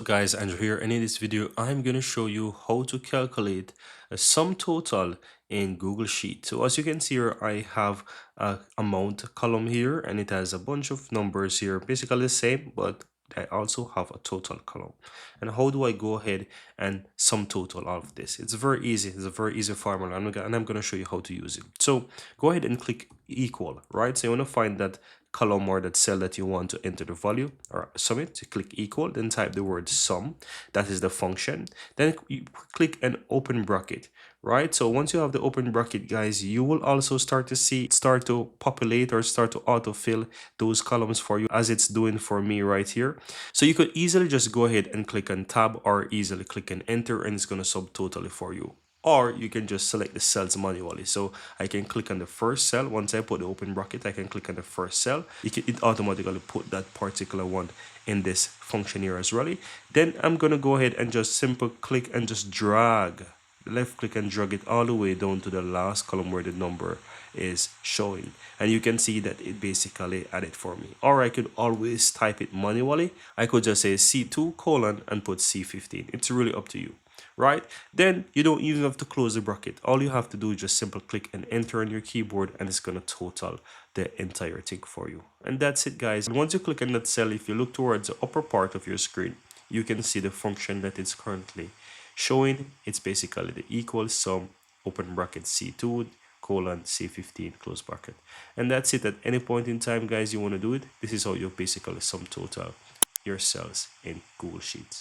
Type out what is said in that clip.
Guys, Andrew here, and in this video I'm going to show you how to calculate a sum total in Google Sheet. So as you can see here, I have a amount column here and it has a bunch of numbers here, basically the same, but I also have a total column. And how do I go ahead and sum total all of this? It's very easy. It's a very easy formula, and I'm going to show you how to use it. So go ahead and click equal, right? So you want to find that column or that cell that you want to enter the value or sum it. So click equal, then type the word sum. That is the function. Then you click an open bracket, right? So once you have the open bracket, guys, you will also start to populate or start to autofill those columns for you, as it's doing for me right here. So you could easily just go ahead and click on tab or easily click on enter, and it's going to subtotal it for you. Or you can just select the cells manually. So I can click on the first cell. Once I put the open bracket, I can click on the first cell. It automatically put that particular one in this function here as well. Then I'm going to go ahead and just simple click and just drag, left click and drag it all the way down to the last column where the number is showing, and you can see that it basically added for me. Or I could always type it manually. I could just say C2 colon and put C15. It's really up to you, right? Then you don't even have to close the bracket. All you have to do is just simple click and enter on your keyboard, and it's going to total the entire thing for you. And that's it, guys. And once you click on that cell, if you look towards the upper part of your screen, you can see the function that it's currently showing. It's basically the equal sum open bracket C2 colon C15 close bracket. And that's it. At any point in time, guys, you want to do it, this is how you basically sum total your cells in Google Sheets.